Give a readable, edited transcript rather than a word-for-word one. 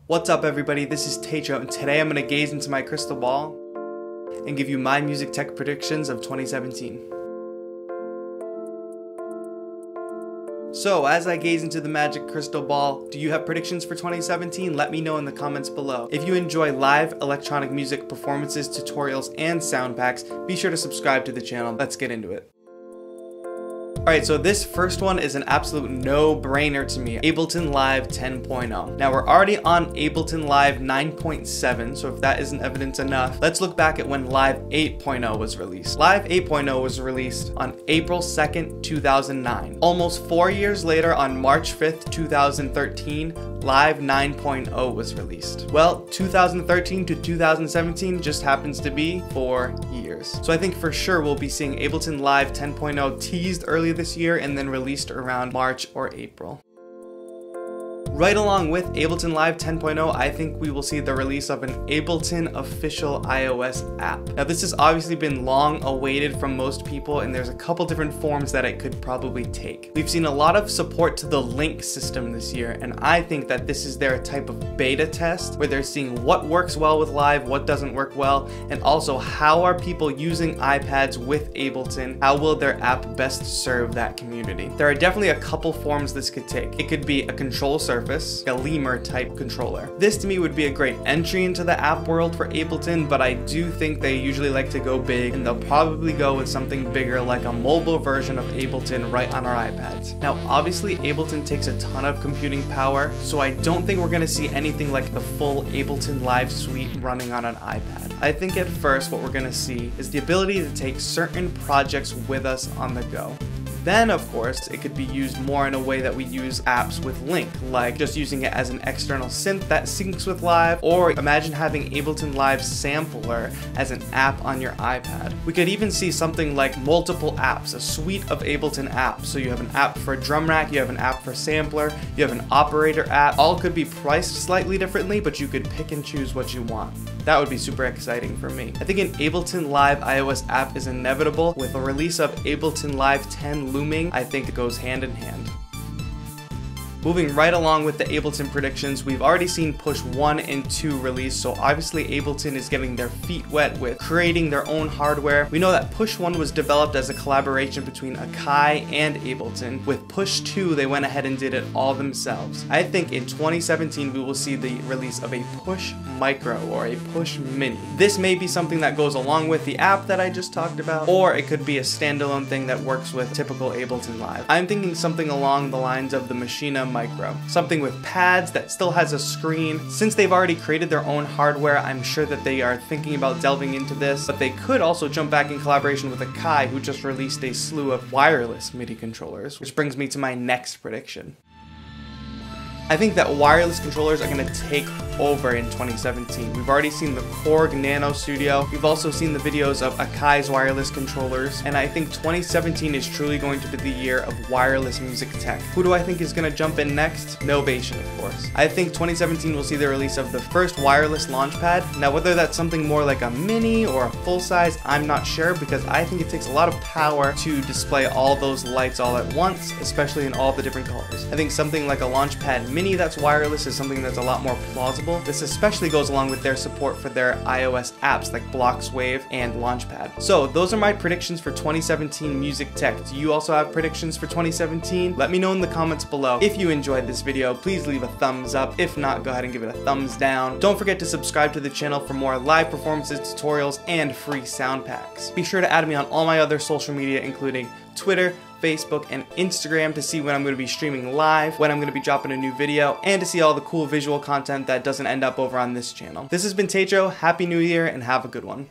What's up everybody, this is TAETRO and today I'm going to gaze into my crystal ball and give you my music tech predictions of 2017. So as I gaze into the magic crystal ball, do you have predictions for 2017? Let me know in the comments below. If you enjoy live electronic music performances, tutorials, and sound packs, be sure to subscribe to the channel. Let's get into it. Alright, so this first one is an absolute no-brainer to me. Ableton Live 10.0. Now we're already on Ableton Live 9.7, so if that isn't evidence enough, let's look back at when Live 8.0 was released. Live 8.0 was released on April 2nd, 2009. Almost 4 years later, on March 5th, 2013, Live 9.0 was released. Well, 2013 to 2017 just happens to be 4 years. So I think for sure we'll be seeing Ableton Live 10.0 teased early this year and then released around March or April. Right along with Ableton Live 10.0, I think we will see the release of an Ableton official iOS app. Now this has obviously been long awaited from most people, and there's a couple different forms that it could probably take. We've seen a lot of support to the link system this year, and I think that this is their type of beta test where they're seeing what works well with Live, what doesn't work well, and also how are people using iPads with Ableton, how will their app best serve that community. There are definitely a couple forms this could take. It could be a control surface, a lemur type controller. This to me would be a great entry into the app world for Ableton, but I do think they usually like to go big, and they'll probably go with something bigger like a mobile version of Ableton right on our iPads. Now obviously Ableton takes a ton of computing power, so I don't think we're going to see anything like the full Ableton Live suite running on an iPad. I think at first what we're going to see is the ability to take certain projects with us on the go. Then, of course, it could be used more in a way that we use apps with Link, like just using it as an external synth that syncs with Live, or imagine having Ableton Live Sampler as an app on your iPad. We could even see something like multiple apps, a suite of Ableton apps. So you have an app for drum rack, you have an app for sampler, you have an operator app. All could be priced slightly differently, but you could pick and choose what you want. That would be super exciting for me. I think an Ableton Live iOS app is inevitable. With the release of Ableton Live 10 looming, I think it goes hand in hand. Moving right along with the Ableton predictions, we've already seen Push 1 and 2 release, so obviously Ableton is getting their feet wet with creating their own hardware. We know that Push 1 was developed as a collaboration between Akai and Ableton. With Push 2, they went ahead and did it all themselves. I think in 2017 we will see the release of a Push Mikro or a Push Mini. This may be something that goes along with the app that I just talked about, or it could be a standalone thing that works with typical Ableton Live. I'm thinking something along the lines of the Machina Mikro. Something with pads that still has a screen. Since they've already created their own hardware, I'm sure that they are thinking about delving into this, but they could also jump back in collaboration with Akai, who just released a slew of wireless MIDI controllers, which brings me to my next prediction. I think that wireless controllers are going to take over in 2017. We've already seen the Korg Nano Studio. We've also seen the videos of Akai's wireless controllers. And I think 2017 is truly going to be the year of wireless music tech. Who do I think is going to jump in next? Novation, of course. I think 2017 will see the release of the first wireless launchpad. Now, whether that's something more like a mini or a full size, I'm not sure, because I think it takes a lot of power to display all those lights all at once, especially in all the different colors. I think something like a launchpad mini that's wireless is something that's a lot more plausible. This especially goes along with their support for their iOS apps like Bloxwave and Launchpad. So those are my predictions for 2017 music tech. Do you also have predictions for 2017? Let me know in the comments below. If you enjoyed this video, please leave a thumbs up. If not, go ahead and give it a thumbs down. Don't forget to subscribe to the channel for more live performances, tutorials, and free sound packs. Be sure to add me on all my other social media, including Twitter, Facebook, and Instagram, to see when I'm going to be streaming live, when I'm going to be dropping a new video, and to see all the cool visual content that doesn't end up over on this channel. This has been TAETRO. Happy New Year and have a good one.